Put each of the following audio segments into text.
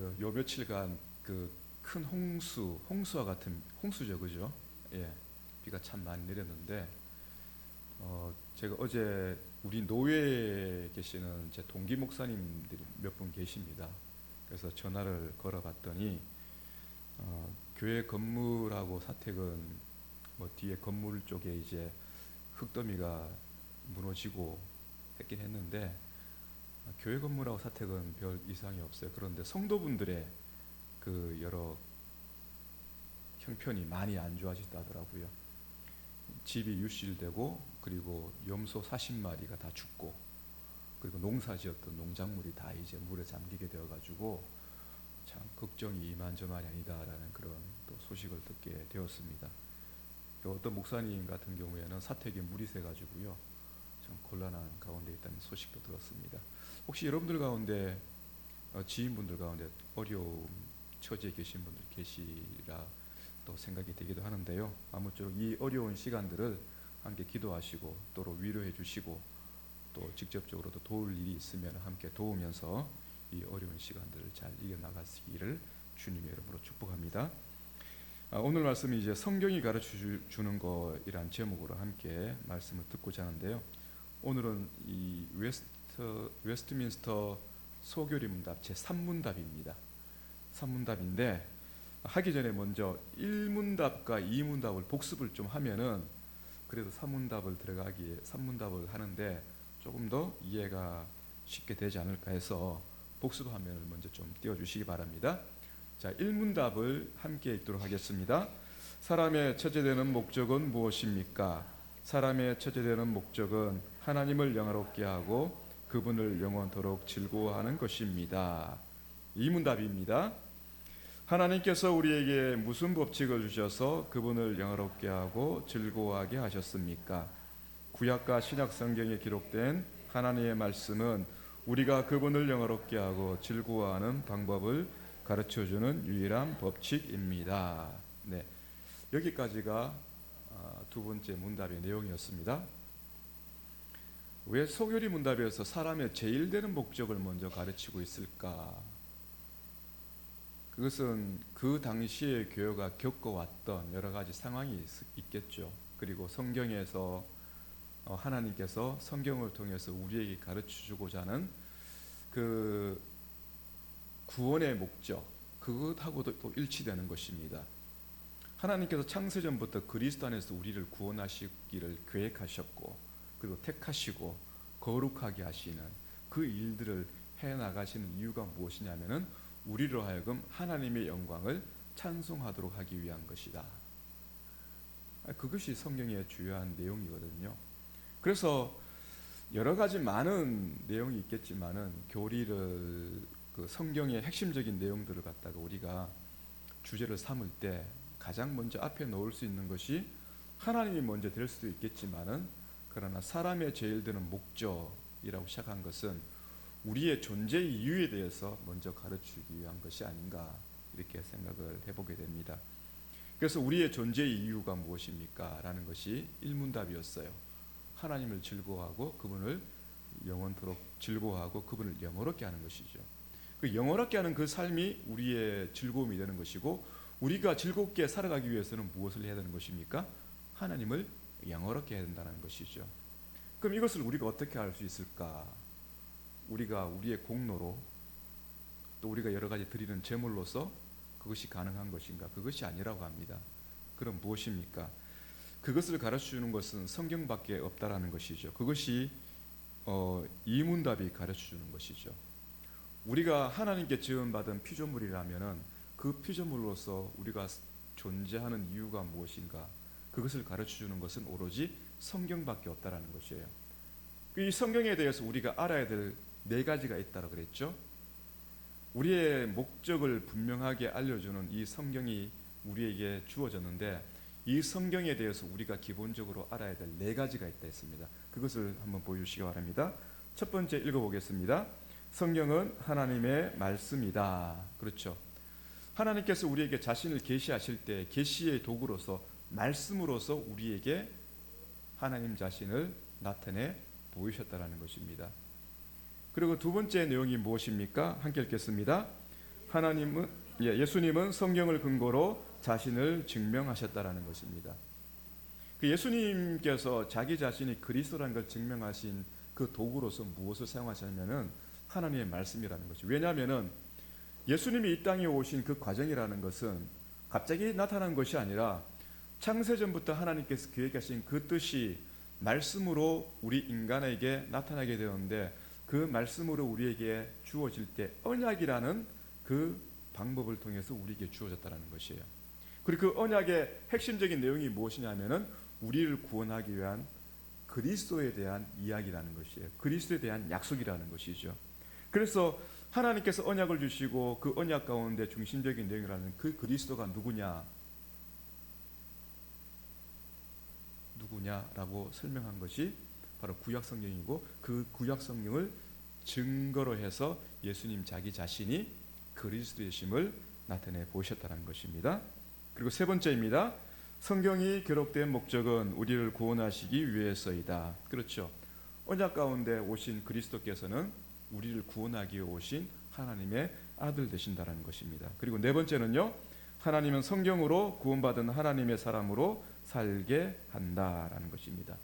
요 며칠간 큰 홍수와 같은 홍수죠, 그죠? 예, 비가 참 많이 내렸는데 제가 어제 우리 노회에 계시는 제 동기 목사님들이 몇 분 계십니다. 그래서 전화를 걸어봤더니 교회 건물하고 사택은 뭐 뒤에 건물 쪽에 이제 흙더미가 무너지고 했긴 했는데 교회 건물하고 사택은 별 이상이 없어요. 그런데 성도분들의 여러 형편이 많이 안 좋아졌다더라고요. 집이 유실되고, 그리고 염소 40마리가 다 죽고, 그리고 농사지었던 농작물이 다 이제 물에 잠기게 되어가지고 참 걱정이 이만저만이 아니다라는 그런 또 소식을 듣게 되었습니다. 어떤 목사님 같은 경우에는 사택에 물이 새가지고요, 참 곤란한 가운데 있다는 소식도 들었습니다. 혹시 여러분들 가운데 지인분들 가운데 어려움 처지에 계신 분들 계시라 또 생각이 되기도 하는데요. 아무쪼록 이 어려운 시간들을 함께 기도하시고 또 위로해 주시고 또 직접적으로도 도울 일이 있으면 함께 도우면서 이 어려운 시간들을 잘 이겨나가시기를 주님의 이름으로 축복합니다. 오늘 말씀이 이제 성경이 가르쳐 주는 거이란 제목으로 함께 말씀을 듣고자 하는데요. 오늘은 이 웨스트민스터 소교리 문답 제 3문답입니다. 3문답인데 하기 전에 먼저 1문답과 2문답을 복습을 좀 하면은 그래도 3문답을 하는데 조금 더 이해가 쉽게 되지 않을까 해서 복습 화면을 먼저 좀 띄워주시기 바랍니다. 자, 1문답을 함께 읽도록 하겠습니다. 사람의 처제되는 목적은 무엇입니까? 사람의 처제되는 목적은 하나님을 영화롭게 하고 그분을 영원토록 즐거워하는 것입니다. 2문답입니다. 하나님께서 우리에게 무슨 법칙을 주셔서 그분을 영화롭게 하고 즐거워하게 하셨습니까? 구약과 신약 성경에 기록된 하나님의 말씀은 우리가 그분을 영화롭게 하고 즐거워하는 방법을 가르쳐주는 유일한 법칙입니다. 네, 여기까지가 두 번째 문답의 내용이었습니다. 왜 소교리 문답에서 사람의 제일 되는 목적을 먼저 가르치고 있을까? 그것은 그 당시에 교회가 겪어왔던 여러 가지 상황이 있겠죠. 그리고 성경에서 하나님께서 성경을 통해서 우리에게 가르쳐주고자 하는 그 구원의 목적, 그것하고도 또 일치되는 것입니다. 하나님께서 창세전부터 그리스도 안에서 우리를 구원하시기를 계획하셨고, 그리고 택하시고 거룩하게 하시는 그 일들을 해나가시는 이유가 무엇이냐면은 우리로 하여금 하나님의 영광을 찬송하도록 하기 위한 것이다. 그것이 성경의 주요한 내용이거든요. 그래서 여러 가지 많은 내용이 있겠지만은 교리를 성경의 핵심적인 내용들을 갖다가 우리가 주제를 삼을 때 가장 먼저 앞에 놓을 수 있는 것이 하나님이 먼저 될 수도 있겠지만은, 그러나 사람의 제일 되는 목적이라고 시작한 것은 우리의 존재 이유에 대해서 먼저 가르치기 위한 것이 아닌가, 이렇게 생각을 해보게 됩니다. 그래서 우리의 존재 이유가 무엇입니까? 라는 것이 1문답이었어요. 하나님을 즐거워하고 그분을 영원토록 즐거워하고 그분을 영원롭게 하는 것이죠. 그 영원롭게 하는 그 삶이 우리의 즐거움이 되는 것이고, 우리가 즐겁게 살아가기 위해서는 무엇을 해야 되는 것입니까? 하나님을 영원롭게 해야 된다는 것이죠. 그럼 이것을 우리가 어떻게 할 수 있을까? 우리가 우리의 공로로, 또 우리가 여러 가지 드리는 제물로서 그것이 가능한 것인가? 그것이 아니라고 합니다. 그럼 무엇입니까? 그것을 가르쳐주는 것은 성경밖에 없다라는 것이죠. 그것이 이문답이 가르쳐주는 것이죠. 우리가 하나님께 지음받은 피조물이라면은 그 피조물로서 우리가 존재하는 이유가 무엇인가? 그것을 가르쳐주는 것은 오로지 성경밖에 없다라는 것이에요. 이 성경에 대해서 우리가 알아야 될 4가지가 있다고 그랬죠. 우리의 목적을 분명하게 알려주는 이 성경이 우리에게 주어졌는데, 이 성경에 대해서 우리가 기본적으로 알아야 될 4가지가 있다 했습니다. 그것을 한번 보여주시기 바랍니다. 첫 번째 읽어보겠습니다. 성경은 하나님의 말씀이다. 그렇죠. 하나님께서 우리에게 자신을 계시하실 때 계시의 도구로서, 말씀으로서 우리에게 하나님 자신을 나타내 보이셨다라는 것입니다. 그리고 두 번째 내용이 무엇입니까? 함께 읽겠습니다. 예수님은 성경을 근거로 자신을 증명하셨다라는 것입니다. 그 예수님께서 자기 자신이 그리스도라는 걸 증명하신 그 도구로서 무엇을 사용하셨냐면은 하나님의 말씀이라는 것이. 왜냐하면은 예수님이 이 땅에 오신 그 과정이라는 것은 갑자기 나타난 것이 아니라 창세전부터 하나님께서 계획하신 그 뜻이 말씀으로 우리 인간에게 나타나게 되었는데, 그 말씀으로 우리에게 주어질 때 언약이라는 그 방법을 통해서 우리에게 주어졌다는 것이에요. 그리고 그 언약의 핵심적인 내용이 무엇이냐면은 우리를 구원하기 위한 그리스도에 대한 이야기라는 것이에요. 그리스도에 대한 약속이라는 것이죠. 그래서 하나님께서 언약을 주시고 그 언약 가운데 중심적인 내용이라는 그 그리스도가 누구냐라고 설명한 것이 바로 구약 성경이고, 그 구약 성경을 증거로 해서 예수님 자기 자신이 그리스도이심을 나타내 보셨다는 것입니다. 그리고 세 번째입니다. 성경이 기록된 목적은 우리를 구원하시기 위해서이다. 그렇죠. 언약 가운데 오신 그리스도께서는 우리를 구원하기 위해 오신 하나님의 아들 되신다는 것입니다. 그리고 네 번째는요, 하나님은 성경으로 구원받은 하나님의 사람으로 살게 한다라는 것입니다.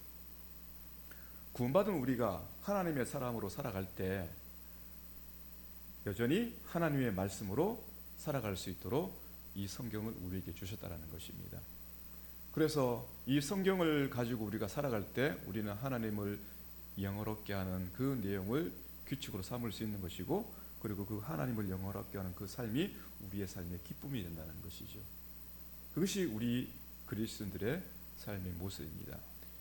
구원받은 우리가 하나님의 사람으로 살아갈 때 여전히 하나님의 말씀으로 살아갈 수 있도록 이 성경을 우리에게 주셨다는 것입니다. 그래서 이 성경을 가지고 우리가 살아갈 때 우리는 하나님을 영화롭게 하는 그 내용을 규칙으로 삼을 수 있는 것이고, 그리고 그 하나님을 영화롭게 하는 그 삶이 우리의 삶의 기쁨이 된다는 것이죠. 그것이 우리 그리스도인들의 삶의 모습입니다.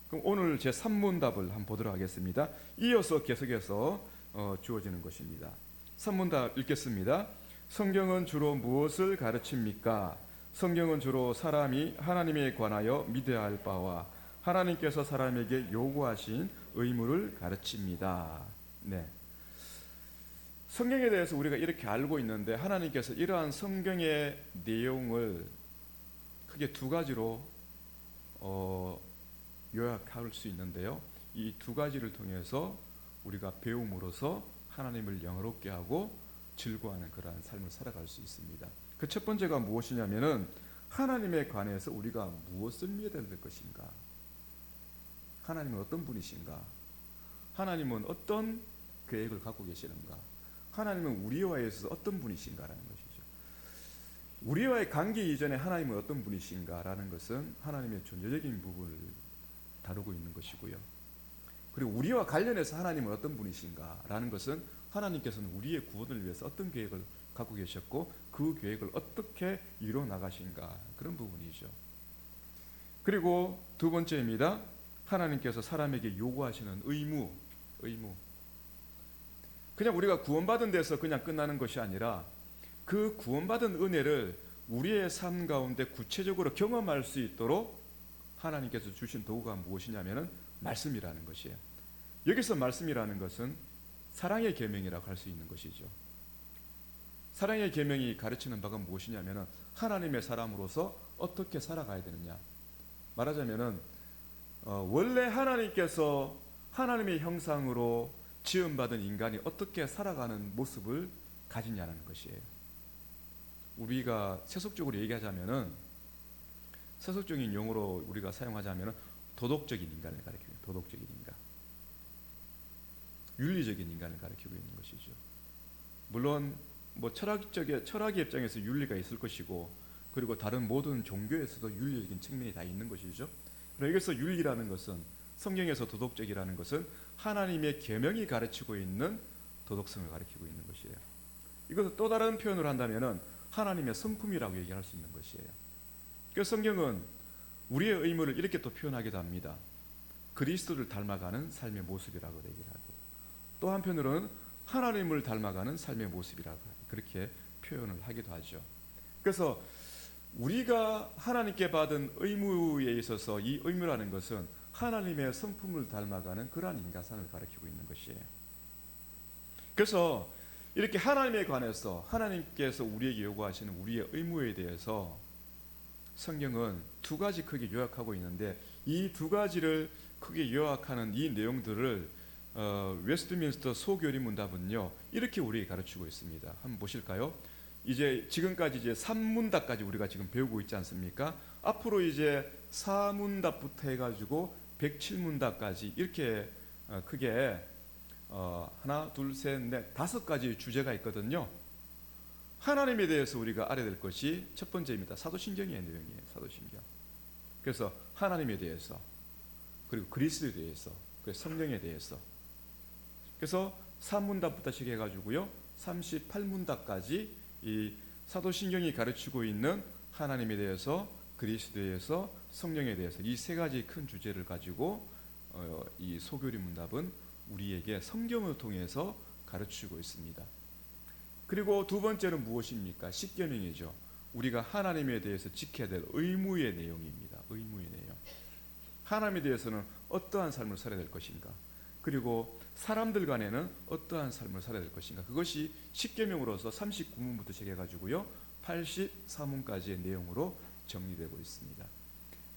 그럼 오늘 제 3문답을 한번 보도록 하겠습니다. 이어서 계속해서 주어지는 것입니다. 3문답 읽겠습니다. 성경은 주로 무엇을 가르칩니까? 성경은 주로 사람이 하나님에 관하여 믿어야 할 바와 하나님께서 사람에게 요구하신 의무를 가르칩니다. 네. 성경에 대해서 우리가 이렇게 알고 있는데, 하나님께서 이러한 성경의 내용을 크게 두 가지로 요약할 수 있는데요. 이 두 가지를 통해서 우리가 배움으로써 하나님을 영화롭게 하고 즐거워하는 그러한 삶을 살아갈 수 있습니다. 그 첫 번째가 무엇이냐면은 하나님에 관해서 우리가 무엇을 믿어야 될 것인가? 하나님은 어떤 분이신가? 하나님은 어떤 계획을 갖고 계시는가? 하나님은 우리와에 있어서 어떤 분이신가라는 것이죠. 우리와의 관계 이전에 하나님은 어떤 분이신가라는 것은 하나님의 존재적인 부분을 다루고 있는 것이고요. 그리고 우리와 관련해서 하나님은 어떤 분이신가라는 것은 하나님께서는 우리의 구원을 위해서 어떤 계획을 갖고 계셨고 그 계획을 어떻게 이루어 나가신가, 그런 부분이죠. 그리고 두 번째입니다. 하나님께서 사람에게 요구하시는 의무. 그냥 우리가 구원받은 데서 그냥 끝나는 것이 아니라 그 구원받은 은혜를 우리의 삶 가운데 구체적으로 경험할 수 있도록 하나님께서 주신 도구가 무엇이냐면은 말씀이라는 것이에요. 여기서 말씀이라는 것은 사랑의 계명이라고 할 수 있는 것이죠. 사랑의 계명이 가르치는 바가 무엇이냐면은 하나님의 사람으로서 어떻게 살아가야 되느냐. 말하자면은 원래 하나님께서 하나님의 형상으로 지음받은 인간이 어떻게 살아가는 모습을 가지냐는 것이에요. 우리가 세속적으로 얘기하자면은, 세속적인 용어로 우리가 사용하자면은 도덕적인 인간을 가리켜요. 도덕적인 인간, 윤리적인 인간을 가리키고 있는 것이죠. 물론 철학의 입장에서 윤리가 있을 것이고, 그리고 다른 모든 종교에서도 윤리적인 측면이 다 있는 것이죠. 그러나 여기서 윤리라는 것은, 성경에서 도덕적이라는 것은 하나님의 계명이 가르치고 있는 도덕성을 가리키고 있는 것이에요. 이것을 또 다른 표현을 한다면은 하나님의 성품이라고 얘기할 수 있는 것이에요. 그래서 성경은 우리의 의무를 이렇게 또 표현하기도 합니다. 그리스도를 닮아가는 삶의 모습이라고 얘기를 하고, 또 한편으로는 하나님을 닮아가는 삶의 모습이라고 그렇게 표현을 하기도 하죠. 그래서 우리가 하나님께 받은 의무에 있어서 이 의무라는 것은 하나님의 성품을 닮아가는 그러한 인간상을 가리키고 있는 것이에요. 그래서 이렇게 하나님에 관해서 하나님께서 우리에게 요구하시는 우리의 의무에 대해서 성경은 두 가지 크게 요약하고 있는데, 이 두 가지를 크게 요약하는 이 내용들을 웨스트민스터 소교리 문답은요 이렇게 우리에게 가르치고 있습니다. 한번 보실까요? 이제 지금까지 이제 3문답까지 우리가 지금 배우고 있지 않습니까? 앞으로 이제 4문답부터 해가지고 107문답까지 이렇게 크게 하나, 둘, 셋, 넷, 5가지 주제가 있거든요. 하나님에 대해서 우리가 알아야 될 것이 첫 번째입니다. 사도신경의 내용이에요. 사도신경. 그래서 하나님에 대해서, 그리고 그리스도에 대해서, 그리고 성령에 대해서. 그래서 3문답부터 시작해가지고요 38문답까지 이 사도신경이 가르치고 있는 하나님에 대해서, 그리스도에 대해서, 성령에 대해서 이 3가지 큰 주제를 가지고 이 소교리 문답은 우리에게 성경을 통해서 가르치고 있습니다. 그리고 두 번째는 무엇입니까? 십계명이죠. 우리가 하나님에 대해서 지켜야 될 의무의 내용입니다. 의무의 내용. 하나님에 대해서는 어떠한 삶을 살아야 될 것인가? 그리고 사람들 간에는 어떠한 삶을 살아야 될 것인가? 그것이 십계명으로서 39문부터 시작해가지고요 84문까지의 내용으로 정리되고 있습니다.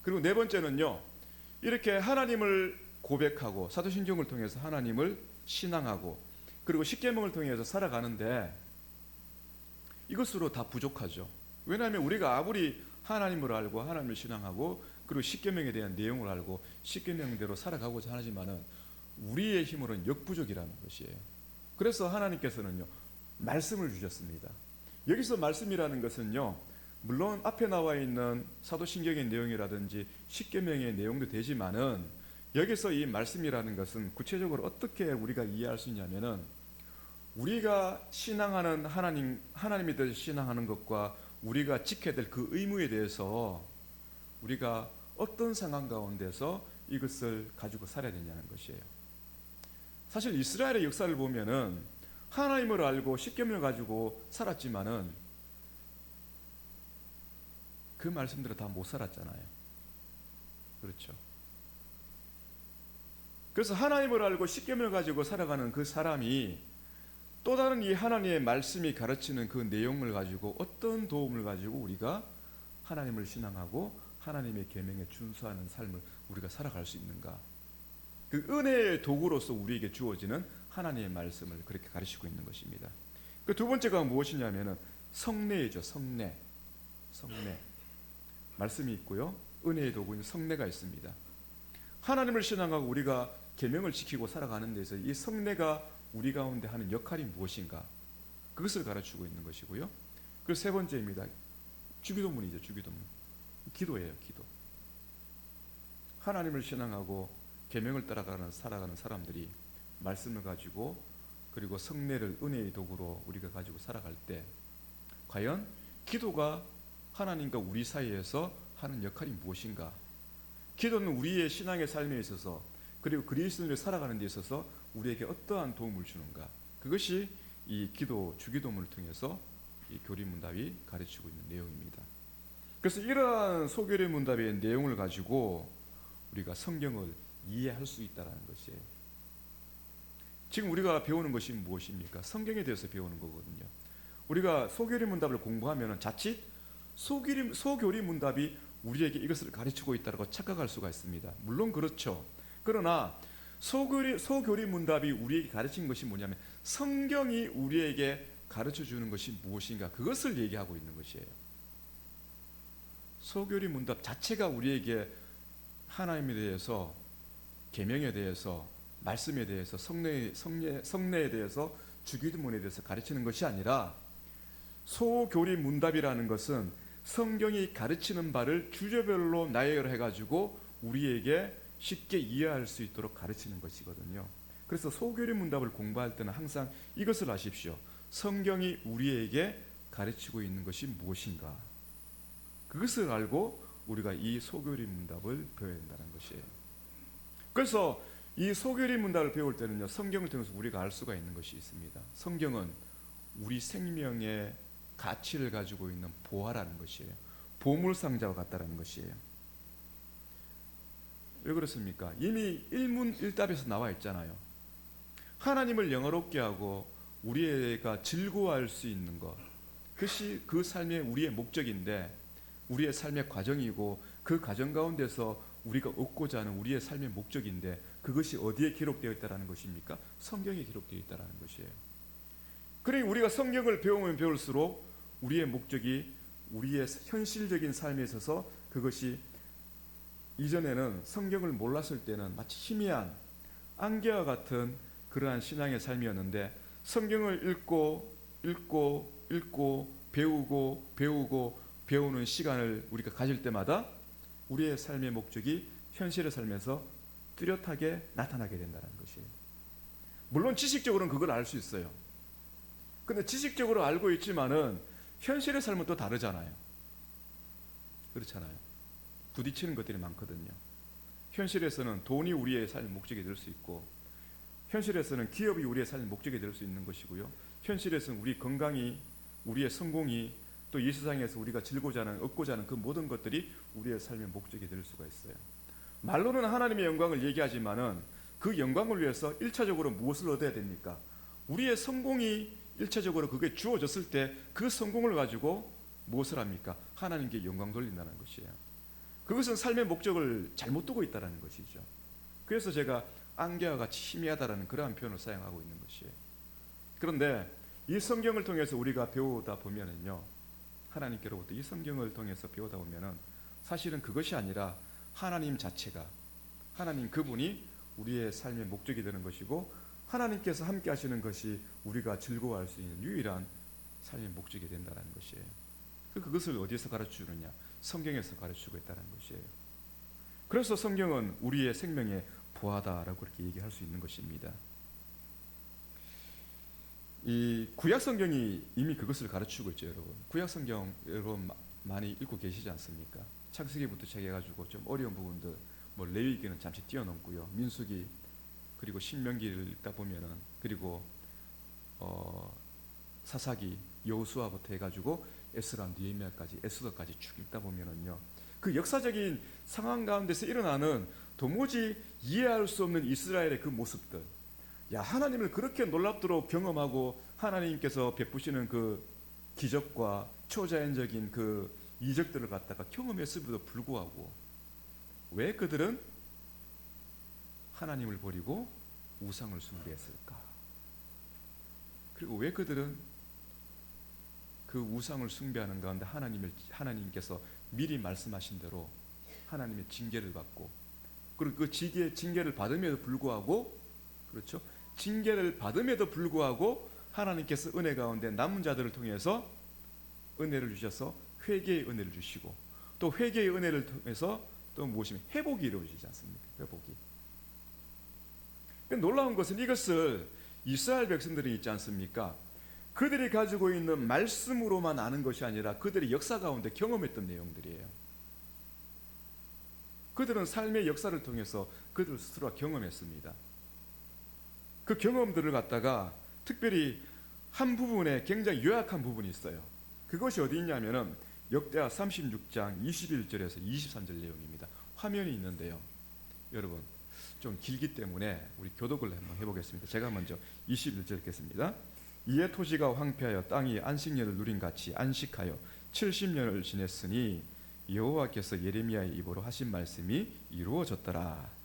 그리고 네 번째는요, 이렇게 하나님을 고백하고 사도신경을 통해서 하나님을 신앙하고 그리고 십계명을 통해서 살아가는데 이것으로 다 부족하죠. 왜냐하면 우리가 아무리 하나님을 알고 하나님을 신앙하고 그리고 십계명에 대한 내용을 알고 십계명대로 살아가고자 하지만은 우리의 힘으로는 역부족이라는 것이에요. 그래서 하나님께서는요 말씀을 주셨습니다. 여기서 말씀이라는 것은요 물론 앞에 나와 있는 사도신경의 내용이라든지 십계명의 내용도 되지만은 여기서 이 말씀이라는 것은 구체적으로 어떻게 우리가 이해할 수 있냐면은 우리가 신앙하는 하나님에 대해서 신앙하는 것과 우리가 지켜야 될 그 의무에 대해서 우리가 어떤 상황 가운데서 이것을 가지고 살아야 되냐는 것이에요. 사실 이스라엘의 역사를 보면은 하나님을 알고 십계명을 가지고 살았지만은 그 말씀대로 다 못 살았잖아요. 그렇죠. 그래서 하나님을 알고 십계명을 가지고 살아가는 그 사람이 또 다른 이 하나님의 말씀이 가르치는 그 내용을 가지고 어떤 도움을 가지고 우리가 하나님을 신앙하고 하나님의 계명에 준수하는 삶을 우리가 살아갈 수 있는가? 그 은혜의 도구로서 우리에게 주어지는 하나님의 말씀을 그렇게 가르치고 있는 것입니다. 그 두 번째가 무엇이냐면은 성례이죠. 성례. 말씀이 있고요. 은혜의 도구인 성례가 있습니다. 하나님을 신앙하고 우리가 계명을 지키고 살아가는 데서 이 성례가 우리 가운데 하는 역할이 무엇인가? 그것을 가르치고 있는 것이고요. 그리고 세 번째입니다. 주기도문이죠. 주기도문. 기도예요. 기도. 하나님을 신앙하고 계명을 따라가는 살아가는 사람들이 말씀을 가지고 그리고 성례를 은혜의 도구로 우리가 가지고 살아갈 때 과연 기도가 하나님과 우리 사이에서 하는 역할이 무엇인가? 기도는 우리의 신앙의 삶에 있어서 그리고 그리스도인으로 살아가는 데 있어서 우리에게 어떠한 도움을 주는가? 그것이 이 기도 주기도문을 통해서 이 교리문답이 가르치고 있는 내용입니다. 그래서 이러한 소교리 문답의 내용을 가지고 우리가 성경을 이해할 수 있다는 것이에요. 지금 우리가 배우는 것이 무엇입니까? 성경에 대해서 배우는 거거든요. 우리가 소교리 문답을 공부하면 자칫 소교리 문답이 우리에게 이것을 가르치고 있다고 착각할 수가 있습니다. 물론 그렇죠. 그러나 소교리 문답이 우리에게 가르친 것이 뭐냐면 성경이 우리에게 가르쳐주는 것이 무엇인가 그것을 얘기하고 있는 것이에요. 소교리 문답 자체가 우리에게 하나님에 대해서 계명에 대해서 말씀에 대해서 성례에 대해서 주기도문에 대해서 가르치는 것이 아니라 소교리 문답이라는 것은 성경이 가르치는 바를 주제별로 나열해가지고 우리에게 쉽게 이해할 수 있도록 가르치는 것이거든요. 그래서 소교리 문답을 공부할 때는 항상 이것을 아십시오. 성경이 우리에게 가르치고 있는 것이 무엇인가? 그것을 알고 우리가 이 소교리 문답을 배워야 된다는 것이에요. 그래서 이 소교리 문답을 배울 때는요, 성경을 통해서 우리가 알 수가 있는 것이 있습니다. 성경은 우리 생명의 가치를 가지고 있는 보화라는 것이에요. 보물상자와 같다라는 것이에요. 왜 그렇습니까? 이미 일문일답에서 나와 있잖아요. 하나님을 영화롭게 하고 우리가 즐거워할 수 있는 것, 그것이 그 삶의 우리의 목적인데 우리의 삶의 과정이고 그 과정 가운데서 우리가 얻고자 하는 우리의 삶의 목적인데 그것이 어디에 기록되어 있다는 것입니까? 성경에 기록되어 있다는 것이에요. 그러니 우리가 성경을 배우면 배울수록 우리의 목적이 우리의 현실적인 삶에 있어서 그것이 이전에는 성경을 몰랐을 때는 마치 희미한 안개와 같은 그러한 신앙의 삶이었는데 성경을 읽고 배우고 배우는 시간을 우리가 가질 때마다 우리의 삶의 목적이 현실의 삶에서 뚜렷하게 나타나게 된다는 것이에요. 물론 지식적으로는 그걸 알 수 있어요. 근데 지식적으로 알고 있지만은 현실의 삶은 또 다르잖아요. 그렇잖아요. 부딪히는 것들이 많거든요. 현실에서는 돈이 우리의 삶의 목적이 될 수 있고, 현실에서는 기업이 우리의 삶의 목적이 될 수 있는 것이고요. 현실에서는 우리 건강이, 우리의 성공이, 또 이 세상에서 우리가 얻고자 하는 그 모든 것들이 우리의 삶의 목적이 될 수가 있어요. 말로는 하나님의 영광을 얘기하지만은 그 영광을 위해서 1차적으로 무엇을 얻어야 됩니까? 우리의 성공이 1차적으로 그게 주어졌을 때 그 성공을 가지고 무엇을 합니까? 하나님께 영광 돌린다는 것이에요. 그것은 삶의 목적을 잘못 두고 있다는 것이죠. 그래서 제가 안개와 같이 희미하다라는 그러한 표현을 사용하고 있는 것이에요. 그런데 이 성경을 통해서 우리가 배우다 보면은요, 하나님께로부터 이 성경을 통해서 배우다 보면은 사실은 그것이 아니라 하나님 자체가, 하나님 그분이 우리의 삶의 목적이 되는 것이고, 하나님께서 함께 하시는 것이 우리가 즐거워할 수 있는 유일한 삶의 목적이 된다는 것이에요. 그것을 어디에서 가르쳐주느냐? 성경에서 가르치고 있다는 것이에요. 그래서 성경은 우리의 생명의 보화다라고 그렇게 얘기할 수 있는 것입니다. 이 구약 성경이 이미 그것을 가르치고 있죠, 여러분. 구약 성경 여러분 많이 읽고 계시지 않습니까? 창세기부터 시작해가지고 좀 어려운 부분들, 뭐 레위기는 잠시 뛰어넘고요, 민수기 그리고 신명기를 읽다 보면은, 그리고 사사기, 여호수아부터 해가지고 에스라, 느헤미야까지, 에스더까지 쭉 읽다 보면은요, 그 역사적인 상황 가운데서 일어나는 도무지 이해할 수 없는 이스라엘의 그 모습들, 야, 하나님을 그렇게 놀랍도록 경험하고 하나님께서 베푸시는 그 기적과 초자연적인 그 이적들을 갖다가 경험했음에도 불구하고 왜 그들은 하나님을 버리고 우상을 숭배했을까? 그리고 왜 그들은 그 우상을 숭배하는 가운데 하나님께서 미리 말씀하신 대로 하나님의 징계를 받고, 그리고 그 징계를 받음에도 불구하고, 그렇죠? 징계를 받음에도 불구하고 하나님께서 은혜 가운데 남은 자들을 통해서 은혜를 주셔서 회개의 은혜를 주시고, 또 회개의 은혜를 통해서 또 무엇이면 회복이 이루어지지 않습니까? 회복이. 놀라운 것은 이것을 이스라엘 백성들이 있지 않습니까? 그들이 가지고 있는 말씀으로만 아는 것이 아니라 그들이 역사 가운데 경험했던 내용들이에요. 그들은 삶의 역사를 통해서 그들 스스로가 경험했습니다. 그 경험들을 갖다가 특별히 한 부분에 굉장히 요약한 부분이 있어요. 그것이 어디 있냐면은 역대하 36장 21절에서 23절 내용입니다. 화면이 있는데요, 여러분 좀 길기 때문에 우리 교독을 한번 해보겠습니다. 제가 먼저 21절 읽겠습니다. 이에 토지가 황폐하여 땅이 안식년을 누린 같이 안식하여 70년을 지냈으니 여호와께서 예레미야의 입으로 하신 말씀이 이루어졌더라.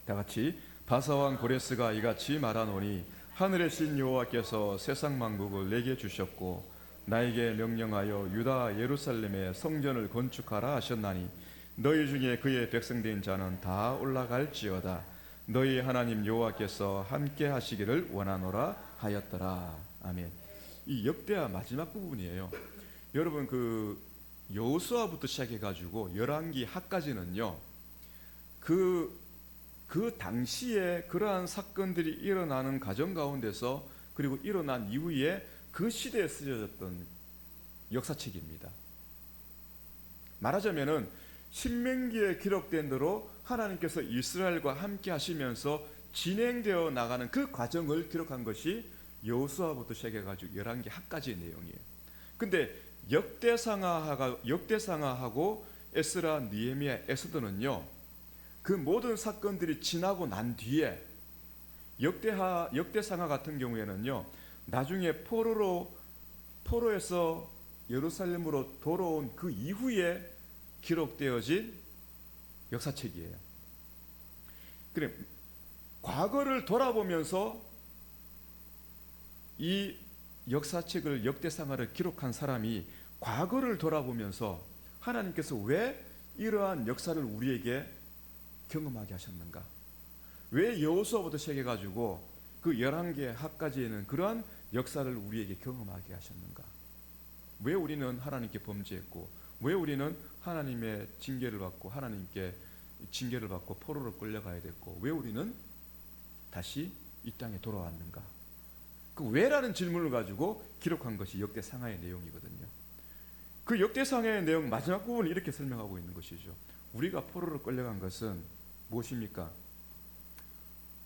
다 같이 바사왕 고레스가 이같이 말하노니 하늘의 신 여호와께서 세상 만국을 내게 주셨고 나에게 명령하여 유다 예루살렘에 성전을 건축하라 하셨나니 너희 중에 그의 백성된 자는 다 올라갈지어다. 너희 하나님 여호와께서 함께 하시기를 원하노라 하였더라. 아멘. 이 역대하 마지막 부분이에요. 여러분 그 여호수아부터 시작해가지고 열왕기 하까지는요, 그 당시에 그러한 사건들이 일어나는 과정 가운데서, 그리고 일어난 이후에 그 시대에 쓰여졌던 역사책입니다. 말하자면은 신명기에 기록된 대로 하나님께서 이스라엘과 함께 하시면서 진행되어 나가는 그 과정을 기록한 것이 여호수아부터 시작해가지고 열왕기 하까지의 내용이에요. 근데 역대상하하고 에스라, 느헤미야, 에스더는요, 그 모든 사건들이 지나고 난 뒤에 역대상하 같은 경우에는요, 나중에 포로에서 예루살렘으로 돌아온 그 이후에 기록되어진 역사책이에요. 그래, 과거를 돌아보면서 이 역사책을, 역대상하를 기록한 사람이 과거를 돌아보면서 하나님께서 왜 이러한 역사를 우리에게 경험하게 하셨는가? 왜 여호수아부터 시작해가지고 그 11개 학까지에는 그러한 역사를 우리에게 경험하게 하셨는가? 왜 우리는 하나님께 범죄했고, 왜 우리는 하나님의 징계를 받고, 하나님께 징계를 받고 포로로 끌려가야 됐고, 왜 우리는 다시 이 땅에 돌아왔는가? 그 왜라는 질문을 가지고 기록한 것이 역대상하의 내용이거든요. 그 역대상하의 내용 마지막 부분을 이렇게 설명하고 있는 것이죠. 우리가 포로로 끌려간 것은 무엇입니까?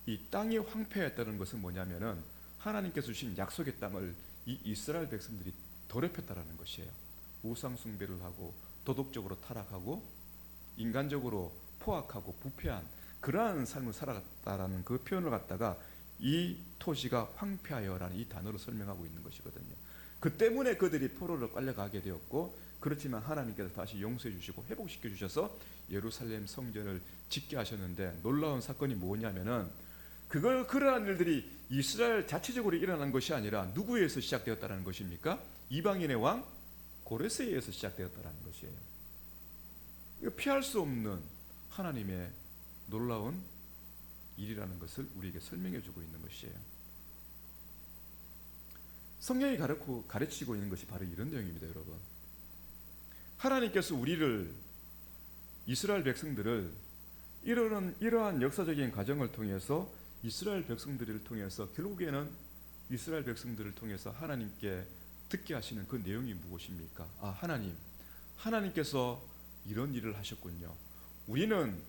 이 땅이 황폐했다는 것은 뭐냐면은 하나님께서 주신 약속의 땅을 이 이스라엘 백성들이 더럽혔다라는 것이에요. 우상 숭배를 하고 도덕적으로 타락하고 인간적으로 포악하고 부패한 그러한 삶을 살아갔다라는 그 표현을 갖다가 이 토지가 황폐하여라는 이 단어로 설명하고 있는 것이거든요. 그 때문에 그들이 포로로 끌려가게 되었고, 그렇지만 하나님께서 다시 용서해 주시고 회복시켜 주셔서 예루살렘 성전을 짓게 하셨는데, 놀라운 사건이 뭐냐면은 그러한 일들이 이스라엘 자체적으로 일어난 것이 아니라 누구에 의해서 시작되었다는 것입니까? 이방인의 왕 고레스에 의해서 시작되었다는 것이에요. 이거 피할 수 없는 하나님의 놀라운 일이라는 것을 우리에게 설명해 주고 있는 것이에요. 성경이 가르치고 있는 것이 바로 이런 내용입니다, 여러분. 하나님께서 우리를, 이스라엘 백성들을 이러한 역사적인 과정을 통해서, 이스라엘 백성들을 통해서 결국에는 이스라엘 백성들을 통해서 하나님께 듣게 하시는 그 내용이 무엇입니까? 하나님께서 이런 일을 하셨군요. 우리는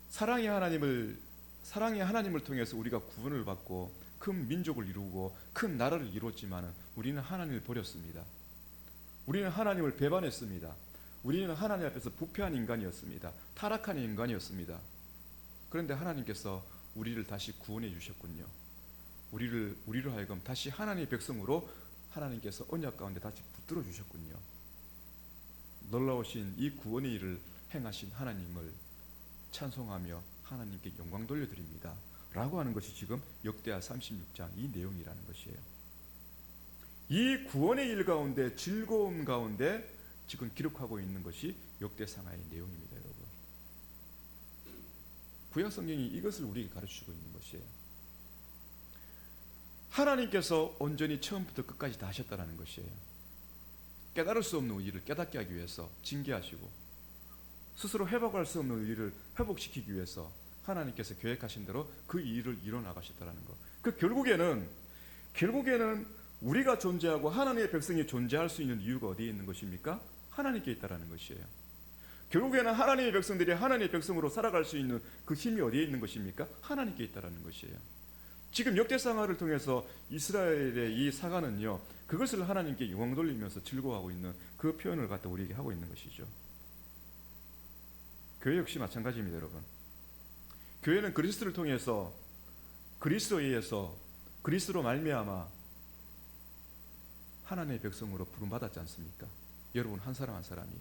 사랑의 하나님을 통해서 우리가 구원을 받고 큰 민족을 이루고 큰 나라를 이뤘지만 우리는 하나님을 버렸습니다. 우리는 하나님을 배반했습니다. 우리는 하나님 앞에서 부패한 인간이었습니다. 타락한 인간이었습니다. 그런데 하나님께서 우리를 다시 구원해 주셨군요. 우리로 하여금 다시 하나님의 백성으로 하나님께서 언약 가운데 다시 붙들어 주셨군요. 놀라우신 이 구원의 일을 행하신 하나님을 찬송하며 하나님께 영광 돌려드립니다 라고 하는 것이 지금 역대하 36장 이 내용이라는 것이에요. 이 구원의 일 가운데, 즐거움 가운데 지금 기록하고 있는 것이 역대상하의 내용입니다, 여러분. 구약 성경이 이것을 우리에게 가르치고 있는 것이에요. 하나님께서 온전히 처음부터 끝까지 다 하셨다는 것이에요. 깨달을 수 없는 일을 깨닫게 하기 위해서 징계하시고, 스스로 회복할 수 없는 일을 회복시키기 위해서 하나님께서 계획하신 대로 그 일을 이뤄나가셨다는 것. 그 결국에는 우리가 존재하고 하나님의 백성이 존재할 수 있는 이유가 어디에 있는 것입니까? 하나님께 있다라는 것이에요. 결국에는 하나님의 백성들이 하나님의 백성으로 살아갈 수 있는 그 힘이 어디에 있는 것입니까? 하나님께 있다라는 것이에요. 지금 역대상하를 통해서 이스라엘의 이 사가는요, 그것을 하나님께 영광 돌리면서 즐거워하고 있는 그 표현을 갖다 우리에게 하고 있는 것이죠. 교회 역시 마찬가지입니다, 여러분. 교회는 그리스도를 통해서, 그리스도에 의해서, 그리스도로 말미암아 하나님의 백성으로 부름받았지 않습니까? 여러분 한 사람 한 사람이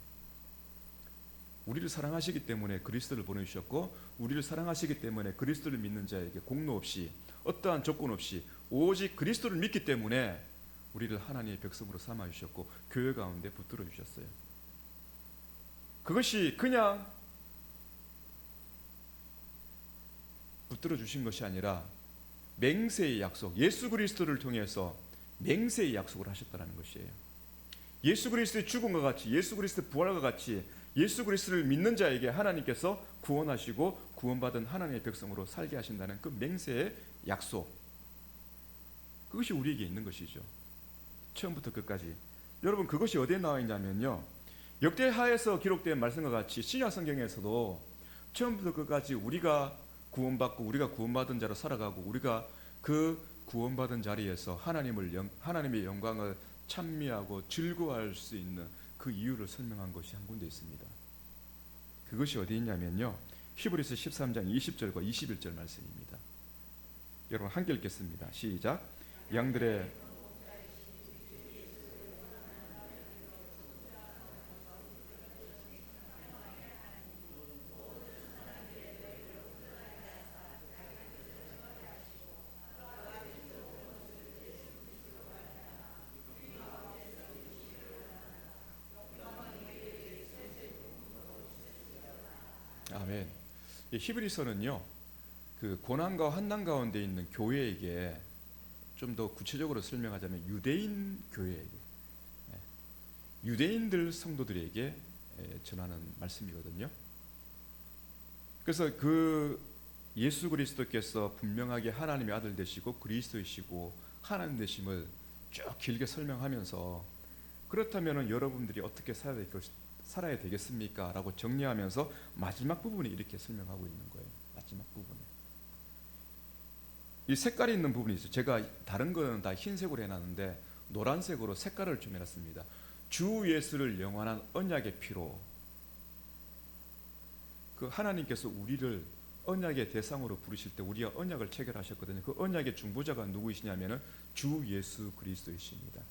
우리를 사랑하시기 때문에 그리스도를 보내주셨고, 우리를 사랑하시기 때문에 그리스도를 믿는 자에게 공로 없이, 어떠한 조건 없이 오직 그리스도를 믿기 때문에 우리를 하나님의 백성으로 삼아주셨고 교회 가운데 붙들어 주셨어요. 그것이 그냥 붙들어 주신 것이 아니라 맹세의 약속, 예수 그리스도를 통해서 맹세의 약속을 하셨다는 것이에요. 예수 그리스도의 죽음과 같이, 예수 그리스도의 부활과 같이 예수 그리스도를 믿는 자에게 하나님께서 구원하시고 구원받은 하나님의 백성으로 살게 하신다는 그 맹세의 약속, 그것이 우리에게 있는 것이죠. 처음부터 끝까지. 여러분 그것이 어디에 나와 있냐면요, 역대하에서 기록된 말씀과 같이 신약 성경에서도 처음부터 끝까지 우리가 구원받고 우리가 구원받은 자로 살아가고 우리가 그 구원받은 자리에서 하나님의 영광을 찬미하고 즐거워할 수 있는 그 이유를 설명한 것이 한 군데 있습니다. 그것이 어디 있냐면요, 히브리서 13장 20절과 21절 말씀입니다. 여러분 함께 읽겠습니다. 시작. 양들의 이 히브리서는요, 그 고난과 환난 가운데 있는 교회에게 좀 더 구체적으로 설명하자면 유대인 교회에게, 유대인들 성도들에게 전하는 말씀이거든요. 그래서 그 예수 그리스도께서 분명하게 하나님의 아들 되시고 그리스도이시고 하나님 되심을 쭉 길게 설명하면서, 그렇다면 여러분들이 어떻게 살아야 되겠습니까? 라고 정리하면서 마지막 부분에 이렇게 설명하고 있는 거예요. 마지막 부분에 이 색깔이 있는 부분이 있어요. 제가 다른 거는 다 흰색으로 해놨는데 노란색으로 색깔을 좀 해놨습니다. 주 예수를 영원한 언약의 피로, 그 하나님께서 우리를 언약의 대상으로 부르실 때 우리가 언약을 체결하셨거든요. 그 언약의 중보자가 누구이시냐면은 주 예수 그리스도이십니다.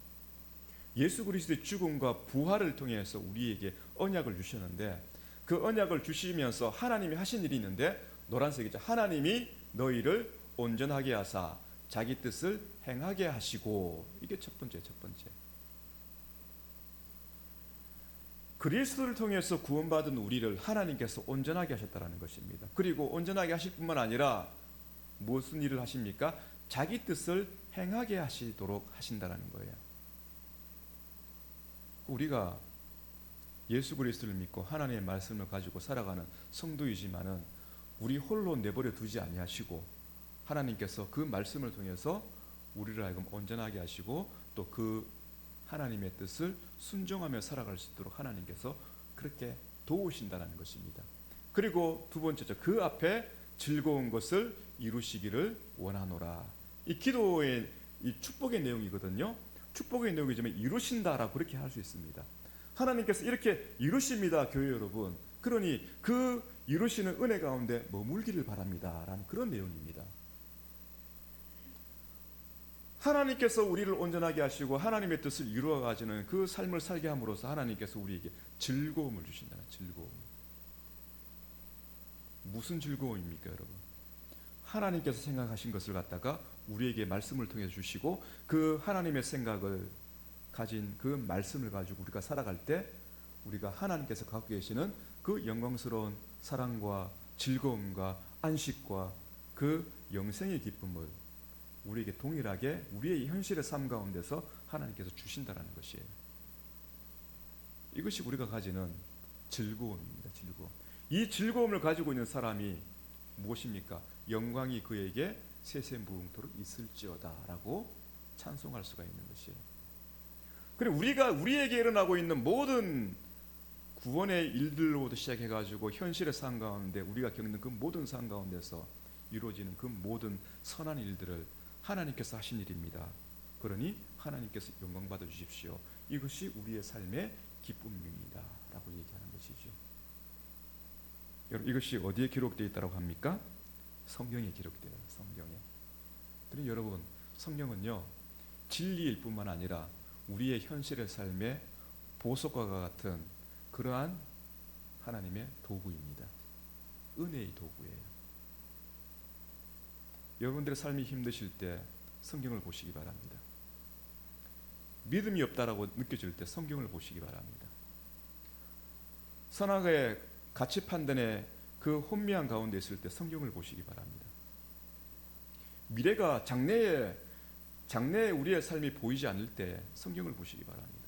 예수 그리스도의 죽음과 부활을 통해서 우리에게 언약을 주셨는데, 그 언약을 주시면서 하나님이 하신 일이 있는데, 노란색이죠. 하나님이 너희를 온전하게 하사 자기 뜻을 행하게 하시고, 이게 첫 번째. 그리스도를 통해서 구원받은 우리를 하나님께서 온전하게 하셨다는 것입니다. 그리고 온전하게 하실 뿐만 아니라 무슨 일을 하십니까? 자기 뜻을 행하게 하시도록 하신다는 거예요. 우리가 예수 그리스도를 믿고 하나님의 말씀을 가지고 살아가는 성도이지만은 우리 홀로 내버려 두지 아니하시고, 하나님께서 그 말씀을 통해서 우리를 하여금 온전하게 하시고, 또 그 하나님의 뜻을 순종하며 살아갈 수 있도록 하나님께서 그렇게 도우신다는 것입니다. 그리고 두 번째죠. 그 앞에 즐거운 것을 이루시기를 원하노라. 이 기도의 이 축복의 내용이거든요. 축복의 내용이지만 이루신다라고 그렇게 할 수 있습니다. 하나님께서 이렇게 이루십니다, 교회 여러분. 그러니 그 이루시는 은혜 가운데 머물기를 바랍니다 라는 그런 내용입니다. 하나님께서 우리를 온전하게 하시고 하나님의 뜻을 이루어 가지는 그 삶을 살게 함으로써 하나님께서 우리에게 즐거움을 주신다는, 즐거움. 무슨 즐거움입니까, 여러분? 하나님께서 생각하신 것을 갖다가 우리에게 말씀을 통해 주시고, 그 하나님의 생각을 가진 그 말씀을 가지고 우리가 살아갈 때 우리가 하나님께서 갖고 계시는 그 영광스러운 사랑과 즐거움과 안식과 그 영생의 기쁨을 우리에게 동일하게 우리의 현실의 삶 가운데서 하나님께서 주신다는 것이에요. 이것이 우리가 가지는 즐거움입니다. 즐거움. 이 즐거움을 가지고 있는 사람이 무엇입니까? 영광이 그에게 세세무궁토록 있을지어다 라고 찬송할 수가 있는 것이에요. 그리고 우리에게 일어나고 있는 모든 구원의 일들로부터 시작해가지고 현실의 삶 가운데 우리가 겪는 그 모든 삶 가운데서 이루어지는 그 모든 선한 일들을 하나님께서 하신 일입니다. 그러니 하나님께서 영광 받아 주십시오. 이것이 우리의 삶의 기쁨입니다 라고 얘기하는 것이죠. 여러분, 이것이 어디에 기록되어 있다고 합니까? 성경에 기록되어요. 성경에. 그러니 여러분, 성경은요 진리일 뿐만 아니라 우리의 현실의 삶의 보석과 같은 그러한 하나님의 도구입니다. 은혜의 도구예요. 여러분들의 삶이 힘드실 때 성경을 보시기 바랍니다. 믿음이 없다라고 느껴질 때 성경을 보시기 바랍니다. 선악의 가치 판단의 그 혼미한 가운데 있을 때 성경을 보시기 바랍니다. 미래가 장래에 우리의 삶이 보이지 않을 때 성경을 보시기 바랍니다.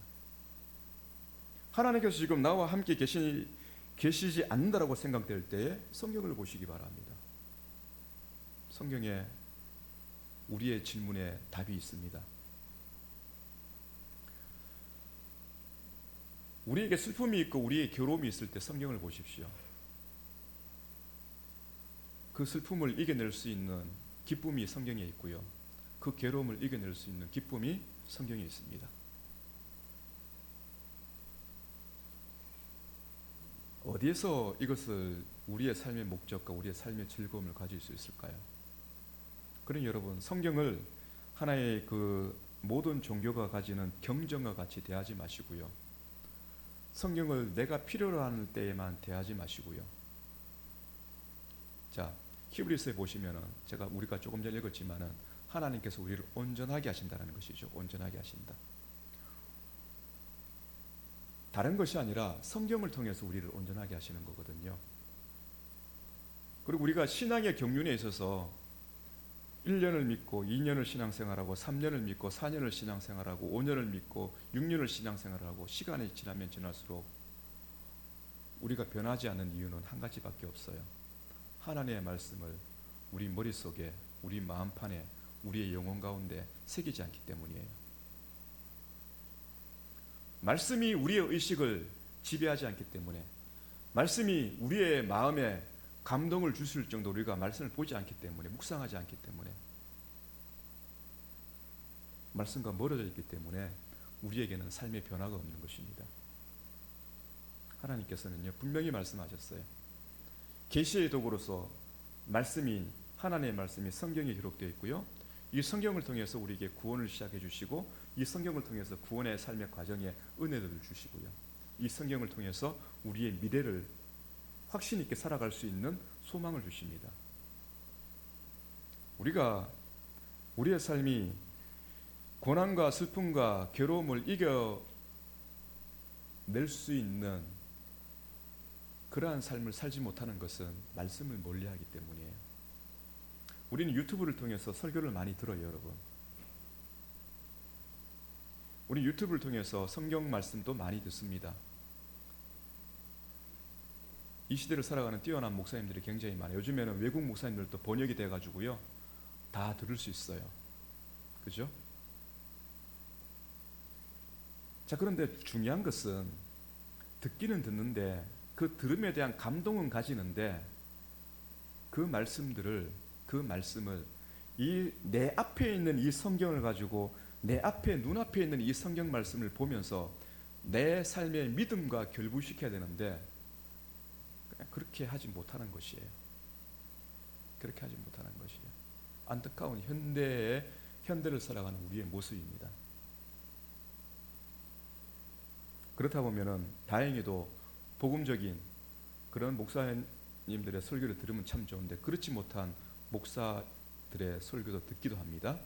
하나님께서 지금 나와 함께 계시지 않는다라고 생각될 때에 성경을 보시기 바랍니다. 성경에 우리의 질문에 답이 있습니다. 우리에게 슬픔이 있고 우리의 괴로움이 있을 때 성경을 보십시오. 그 슬픔을 이겨낼 수 있는 기쁨이 성경에 있고요, 그 괴로움을 이겨낼 수 있는 기쁨이 성경에 있습니다. 어디에서 이것을 우리의 삶의 목적과 우리의 삶의 즐거움을 가질 수 있을까요? 그러니 여러분, 성경을 하나의 그 모든 종교가 가지는 경전과 같이 대하지 마시고요, 성경을 내가 필요로 하는 때에만 대하지 마시고요. 자, 히브리서에 보시면은 우리가 조금 전에 읽었지만은 하나님께서 우리를 온전하게 하신다는 것이죠. 온전하게 하신다. 다른 것이 아니라 성경을 통해서 우리를 온전하게 하시는 거거든요. 그리고 우리가 신앙의 경륜에 있어서 1년을 믿고 2년을 신앙생활하고 3년을 믿고 4년을 신앙생활하고 5년을 믿고 6년을 신앙생활하고 시간이 지나면 지날수록 우리가 변하지 않는 이유는 한 가지밖에 없어요. 하나님의 말씀을 우리 머릿속에, 우리 마음판에, 우리의 영혼 가운데 새기지 않기 때문이에요. 말씀이 우리의 의식을 지배하지 않기 때문에, 말씀이 우리의 마음에 감동을 주실 정도로 우리가 말씀을 보지 않기 때문에, 묵상하지 않기 때문에, 말씀과 멀어져 있기 때문에 우리에게는 삶의 변화가 없는 것입니다. 하나님께서는요, 분명히 말씀하셨어요. 계시의 도구로서 말씀이, 하나님의 말씀이 성경에 기록되어 있고요, 이 성경을 통해서 우리에게 구원을 시작해 주시고, 이 성경을 통해서 구원의 삶의 과정에 은혜를 주시고요, 이 성경을 통해서 우리의 미래를 확신 있게 살아갈 수 있는 소망을 주십니다. 우리가 우리의 삶이 고난과 슬픔과 괴로움을 이겨낼 수 있는 그러한 삶을 살지 못하는 것은 말씀을 멀리하기 때문이에요. 우리는 유튜브를 통해서 설교를 많이 들어요, 여러분. 우리 유튜브를 통해서 성경 말씀도 많이 듣습니다. 이 시대를 살아가는 뛰어난 목사님들이 굉장히 많아요. 요즘에는 외국 목사님들도 번역이 돼가지고요, 다 들을 수 있어요. 그죠? 자, 그런데 중요한 것은 듣기는 듣는데 그 들음에 대한 감동은 가지는데 그 말씀을 이 내 앞에 있는 이 성경을 가지고 내 앞에, 눈앞에 있는 이 성경 말씀을 보면서 내 삶의 믿음과 결부시켜야 되는데 그렇게 하지 못하는 것이에요. 그렇게 하지 못하는 것이에요. 안타까운 현대를 살아가는 우리의 모습입니다. 그렇다 보면은 다행히도 복음적인 그런 목사님들의 설교를 들으면 참 좋은데, 그렇지 못한 목사들의 설교도 듣기도 합니다.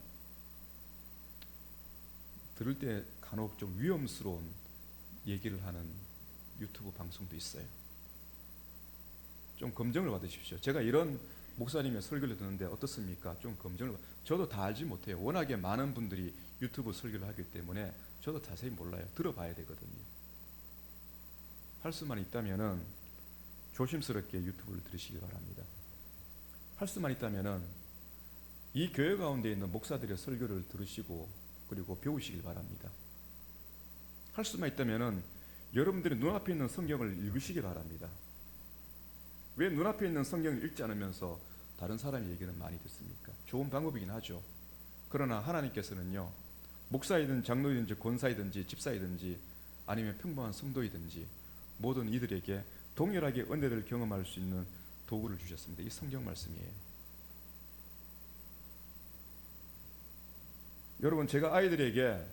들을 때 간혹 좀 위험스러운 얘기를 하는 유튜브 방송도 있어요. 좀 검증을 받으십시오. 제가 이런 목사님의 설교를 듣는데 어떻습니까? 좀 검증을. 저도 다 알지 못해요. 워낙에 많은 분들이 유튜브 설교를 하기 때문에 저도 자세히 몰라요. 들어봐야 되거든요. 할 수만 있다면은 조심스럽게 유튜브를 들으시기 바랍니다. 할 수만 있다면은 이 교회 가운데 있는 목사들의 설교를 들으시고 그리고 배우시길 바랍니다. 할 수만 있다면은 여러분들이 눈앞에 있는 성경을 읽으시기 바랍니다. 왜 눈앞에 있는 성경을 읽지 않으면서 다른 사람의 얘기는 많이 듣습니까? 좋은 방법이긴 하죠. 그러나 하나님께서는요, 목사이든 장로이든지 권사이든지 집사이든지 아니면 평범한 성도이든지 모든 이들에게 동일하게 은혜를 경험할 수 있는 도구를 주셨습니다. 이 성경 말씀이에요. 여러분, 제가 아이들에게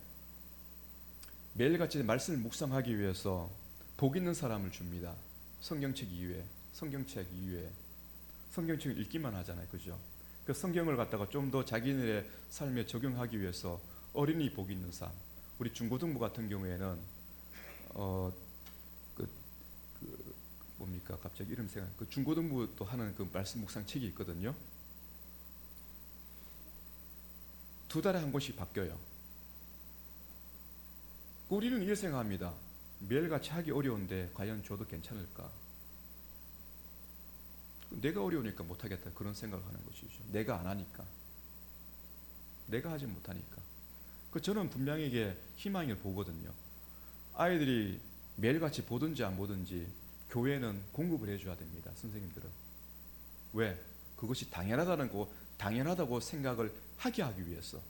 매일같이 말씀을 묵상하기 위해서 복 있는 사람을 줍니다. 성경책 이외에 성경책을 읽기만 하잖아요, 그죠? 그 성경을 갖다가 좀 더 자기네의 삶에 적용하기 위해서 어린이 복 있는 삶. 우리 중고등부 같은 경우에는 뭡니까? 갑자기 이름 생각. 그 중고등부 또 하는 그 말씀 묵상 책이 있거든요. 2달에 한 권씩 바뀌어요. 우리는 이렇게 생각합니다. 매일같이 하기 어려운데 과연 줘도 괜찮을까? 내가 어려우니까 못하겠다, 그런 생각을 하는 것이죠. 내가 안 하니까, 내가 하지 못하니까. 저는 분명하게 희망을 보거든요. 아이들이 매일같이 보든지 안 보든지 교회는 공급을 해줘야 됩니다. 선생님들은. 왜? 그것이 당연하다고 생각을 하게 하기 위해서.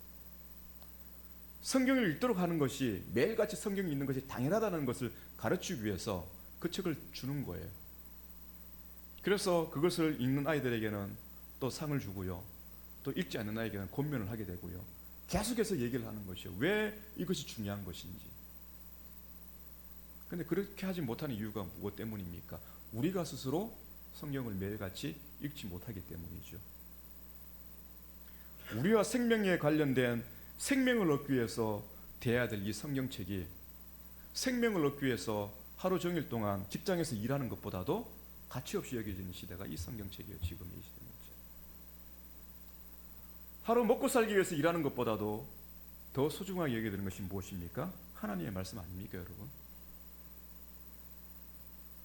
성경을 읽도록 하는 것이, 매일같이 성경이 있는 것이 당연하다는 것을 가르치기 위해서 그 책을 주는 거예요. 그래서 그것을 읽는 아이들에게는 또 상을 주고요, 또 읽지 않는 아이에게는 권면을 하게 되고요, 계속해서 얘기를 하는 것이요, 왜 이것이 중요한 것인지. 그런데 그렇게 하지 못하는 이유가 무엇 때문입니까? 우리가 스스로 성경을 매일같이 읽지 못하기 때문이죠. 우리와 생명에 관련된 생명을 얻기 위해서 대해야 될 이 성경책이 생명을 얻기 위해서 하루 종일 동안 직장에서 일하는 것보다도 가치 없이 여겨지는 시대가 이 성경책이에요. 지금 이 시대는. 하루 먹고 살기 위해서 일하는 것보다도 더 소중하게 여겨야 되는 것이 무엇입니까? 하나님의 말씀 아닙니까, 여러분?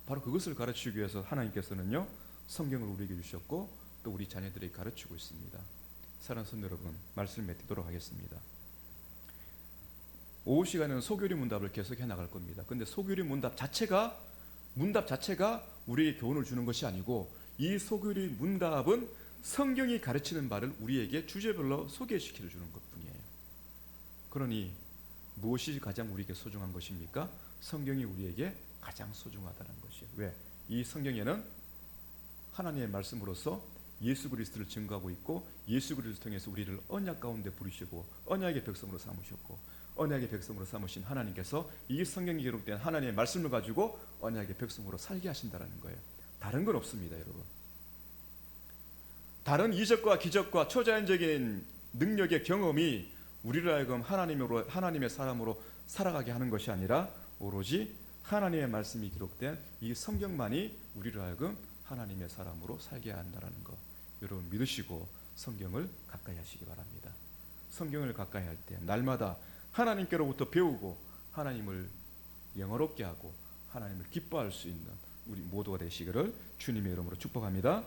바로 그것을 가르치기 위해서 하나님께서는요, 성경을 우리에게 주셨고 또 우리 자녀들에게 가르치고 있습니다. 사랑하는 성도 여러분, 말씀을 맺도록 하겠습니다. 오후 시간에는 소교리 문답을 계속해 나갈 겁니다. 근데 소교리 문답 자체가 우리에게 교훈을 주는 것이 아니고, 이 소교리 문답은 성경이 가르치는 바를 우리에게 주제별로 소개시켜 주는 것뿐이에요. 그러니 무엇이 가장 우리에게 소중한 것입니까? 성경이 우리에게 가장 소중하다는 것이에요. 왜? 이 성경에는 하나님의 말씀으로서 예수 그리스도를 증거하고 있고, 예수 그리스도를 통해서 우리를 언약 가운데 부르시고 언약의 백성으로 삼으셨고, 언약의 백성으로 삼으신 하나님께서 이 성경에 기록된 하나님의 말씀을 가지고 언약의 백성으로 살게 하신다는 거예요. 다른 건 없습니다, 여러분. 다른 이적과 기적과 초자연적인 능력의 경험이 우리를 하여금 하나님의 사람으로 살아가게 하는 것이 아니라, 오로지 하나님의 말씀이 기록된 이 성경만이 우리를 하여금 하나님의 사람으로 살게 한다는 것, 여러분 믿으시고 성경을 가까이 하시기 바랍니다. 성경을 가까이 할 때 날마다 하나님께로부터 배우고 하나님을 영화롭게 하고 하나님을 기뻐할 수 있는 우리 모두가 되시기를 주님의 이름으로 축복합니다.